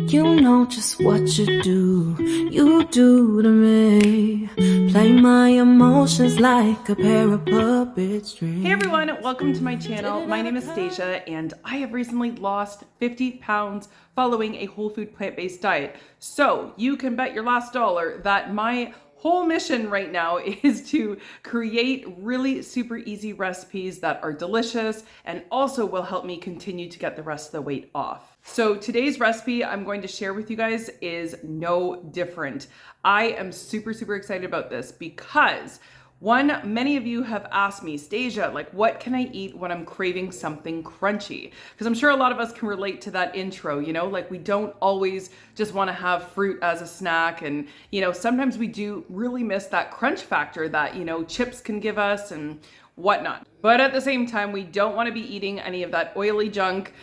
You know just what you do to me. Play my emotions like a pair of puppet strings. Hey everyone, welcome to my channel. My name is Stasia and I have recently lost 50 pounds following a whole food plant-based diet. So you can bet your last dollar that my whole mission right now is to create really super easy recipes that are delicious and also will help me continue to get the rest of the weight off. So today's recipe I'm going to share with you guys is no different. I am super excited about this because one, many of you have asked me, Stasia, like what can I eat when I'm craving something crunchy? Because I'm sure a lot of us can relate to that intro, you know, like we don't always just want to have fruit as a snack. And, you know, sometimes we do really miss that crunch factor that, you know, chips can give us and whatnot. But at the same time, we don't want to be eating any of that oily junk,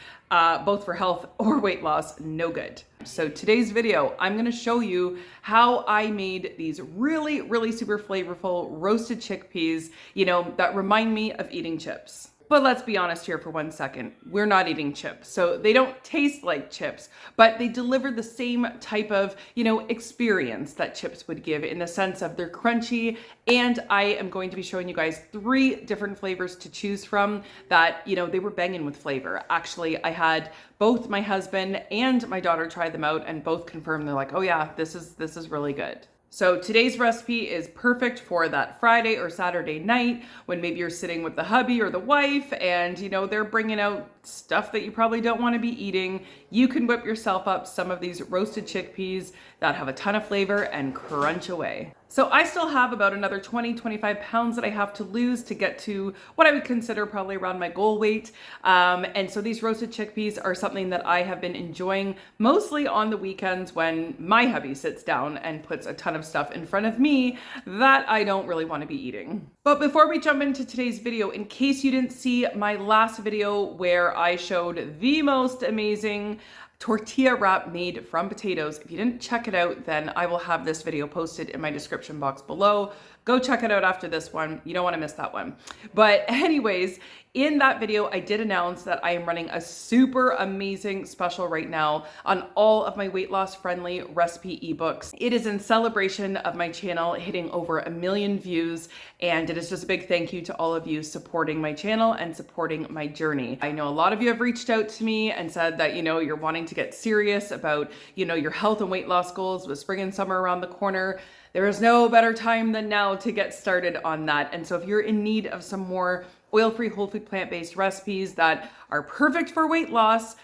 both for health or weight loss, no good. So today's video, I'm gonna show you how I made these really super flavorful roasted chickpeas, you know, that remind me of eating chips. But let's be honest here for 1 second. We're not eating chips. So they don't taste like chips, but they deliver the same type of, you know, experience that chips would give in the sense of they're crunchy. And I am going to be showing you guys 3 different flavors to choose from that, you know, they were banging with flavor. Actually, I had both my husband and my daughter try them out and both confirmed they're like, oh yeah, this is really good. So today's recipe is perfect for that Friday or Saturday night when maybe you're sitting with the hubby or the wife and, you know, they're bringing out stuff that you probably don't want to be eating. You can whip yourself up some of these roasted chickpeas that have a ton of flavor and crunch away. So I still have about another 20-25 pounds that I have to lose to get to what I would consider probably around my goal weight. And so these roasted chickpeas are something that I have been enjoying mostly on the weekends when my hubby sits down and puts a ton of stuff in front of me that I don't really want to be eating. But before we jump into today's video, in case you didn't see my last video where I showed the most amazing tortilla wrap made from potatoes. If you didn't check it out, then I will have this video posted in my description box below. Go check it out after this one. You don't want to miss that one. But anyways, in that video, I did announce that I am running a super amazing special right now on all of my weight loss friendly recipe ebooks. It is in celebration of my channel hitting over 1 million views. And it is just a big thank you to all of you supporting my channel and supporting my journey. I know a lot of you have reached out to me and said that, you know, you're wanting to get serious about, you know, your health and weight loss goals with spring and summer around the corner. There is no better time than now to get started on that. And so if you're in need of some more oil-free, whole food, plant-based recipes that are perfect for weight loss,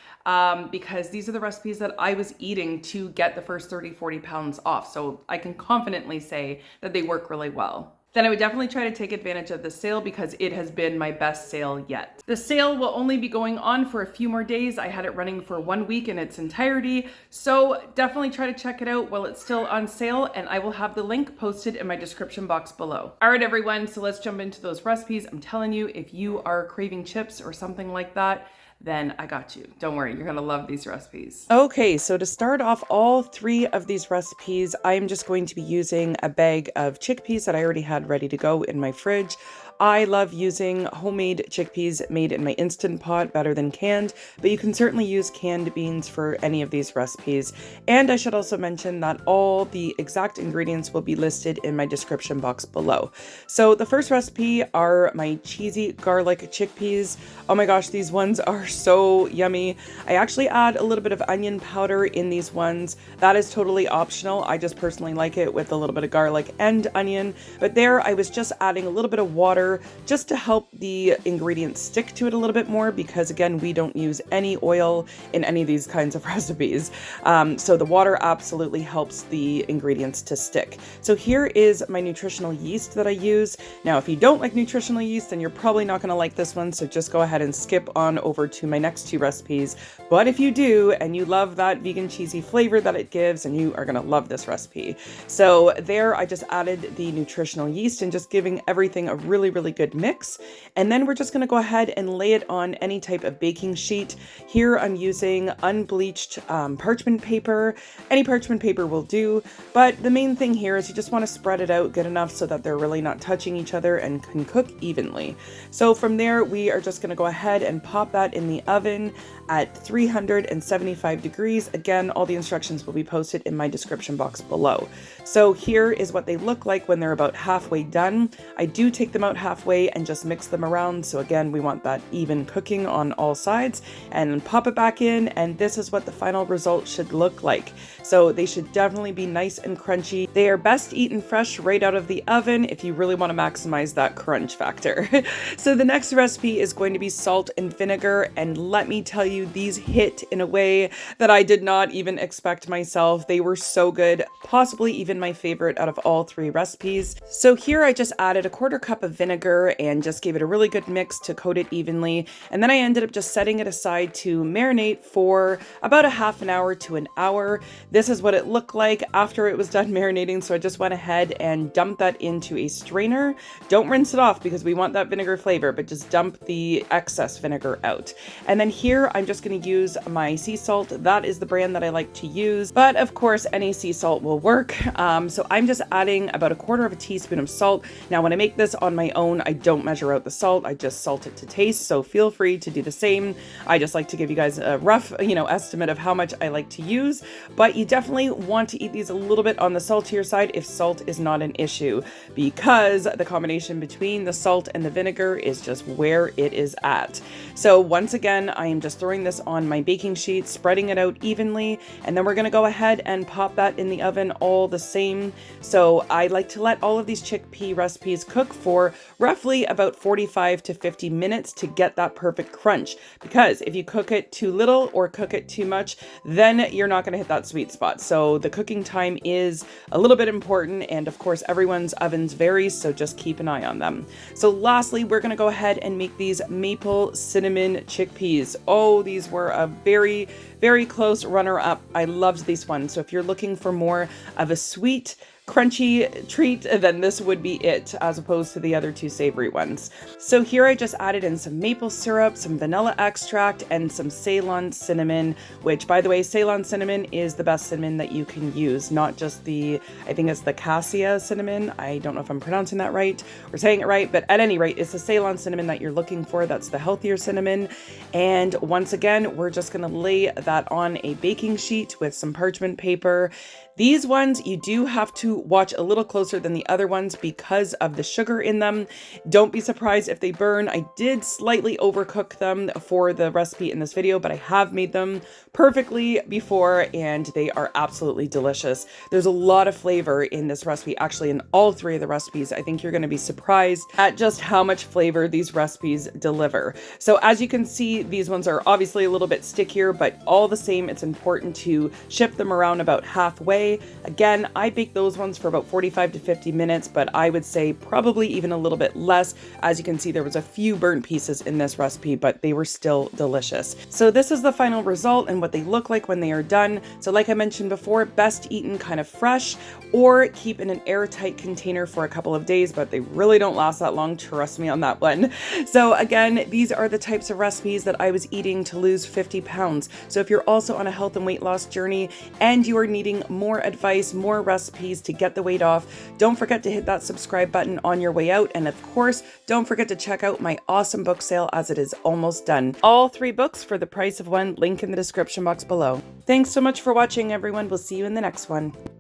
because these are the recipes that I was eating to get the first 30-40 pounds off. So I can confidently say that they work really well. Then I would definitely try to take advantage of the sale because it has been my best sale yet. The sale will only be going on for a few more days. I had it running for 1 week in its entirety. So definitely try to check it out while it's still on sale, and I will have the link posted in my description box below. All right, everyone, so let's jump into those recipes. I'm telling you, if you are craving chips or something like that, then I got you. Don't worry, you're gonna love these recipes. Okay, so to start off all 3 of these recipes, I'm just going to be using a bag of chickpeas that I already had ready to go in my fridge. I love using homemade chickpeas made in my Instant Pot better than canned, but you can certainly use canned beans for any of these recipes. And I should also mention that all the exact ingredients will be listed in my description box below. So the first recipe are my cheesy garlic chickpeas. Oh my gosh, these ones are so yummy. I actually add a little bit of onion powder in these ones. That is totally optional. I just personally like it with a little bit of garlic and onion, but there I was just adding a little bit of water just to help the ingredients stick to it a little bit more, because again, we don't use any oil in any of these kinds of recipes. So the water absolutely helps the ingredients to stick. So here is my nutritional yeast that I use. Now, if you don't like nutritional yeast, then you're probably not going to like this one. So just go ahead and skip on over to my next 2 recipes. But if you do, and you love that vegan cheesy flavor that it gives, and you are going to love this recipe. So there I just added the nutritional yeast and just giving everything a really really good mix. And then we're just going to go ahead and lay it on any type of baking sheet. Here I'm using unbleached parchment paper. Any parchment paper will do, but the main thing here is you just want to spread it out good enough so that they're really not touching each other and can cook evenly. So from there, we are just going to go ahead and pop that in the oven at 375 degrees. Again, all the instructions will be posted in my description box below. So here is what they look like when they're about halfway done. I do take them out halfway and just mix them around. So again, we want that even cooking on all sides, and pop it back in. And this is what the final result should look like. So they should definitely be nice and crunchy. They are best eaten fresh right out of the oven if you really want to maximize that crunch factor. So the next recipe is going to be salt and vinegar. And let me tell you, these hit in a way that I did not even expect myself. They were so good, possibly even my favorite out of all 3 recipes. So here I just added a 1/4 cup of vinegar and just gave it a really good mix to coat it evenly. And then I ended up just setting it aside to marinate for about a half an hour to an hour. This is what it looked like after it was done marinating. So I just went ahead and dumped that into a strainer. Don't rinse it off because we want that vinegar flavor, but just dump the excess vinegar out. And then here I'm just going to use my sea salt. That is the brand that I like to use, but of course any sea salt will work. So I'm just adding about a 1/4 teaspoon of salt. Now when I make this on my own, I don't measure out the salt. I just salt it to taste. So feel free to do the same. I just like to give you guys a rough, estimate of how much I like to use, but you definitely want to eat these a little bit on the saltier side if salt is not an issue, because the combination between the salt and the vinegar is just where it is at. So once again, I am just throwing this on my baking sheet, spreading it out evenly, and then we're going to go ahead and pop that in the oven all the same. So I like to let all of these chickpea recipes cook for roughly about 45 to 50 minutes to get that perfect crunch, because if you cook it too little or cook it too much, then you're not going to hit that sweet spot. So the cooking time is a little bit important, and of course everyone's ovens vary, so just keep an eye on them. So lastly, we're going to go ahead and make these maple cinnamon chickpeas. Oh, these were a very, very close runner-up. I loved these ones. So if you're looking for more of a sweet, crunchy treat, then this would be it, as opposed to the other 2 savory ones. So here I just added in some maple syrup, some vanilla extract, and some Ceylon cinnamon, which, by the way, Ceylon cinnamon is the best cinnamon that you can use, not just I think it's the cassia cinnamon. I don't know if I'm pronouncing that right or saying it right, but at any rate, it's the Ceylon cinnamon that you're looking for. That's the healthier cinnamon. And once again, we're just going to lay that on a baking sheet with some parchment paper. These ones, you do have to watch a little closer than the other ones because of the sugar in them. Don't be surprised if they burn. I did slightly overcook them for the recipe in this video, but I have made them perfectly before, and they are absolutely delicious. There's a lot of flavor in this recipe, actually in all 3 of the recipes. I think you're going to be surprised at just how much flavor these recipes deliver. So as you can see, these ones are obviously a little bit stickier, but all the same, it's important to shift them around about halfway. Again, I bake those ones for about 45 to 50 minutes, but I would say probably even a little bit less. As you can see, there was a few burnt pieces in this recipe, but they were still delicious. So this is the final result and what they look like when they are done. So like I mentioned before, best eaten kind of fresh, or keep in an airtight container for a couple of days, but they really don't last that long. Trust me on that one. So again, these are the types of recipes that I was eating to lose 50 pounds. So if you're also on a health and weight loss journey and you are needing more advice, more recipes to get the weight off, don't forget to hit that subscribe button on your way out. And of course, don't forget to check out my awesome book sale as it is almost done. All 3 books for the price of one, link in the description box below. Thanks so much for watching, everyone. We'll see you in the next one.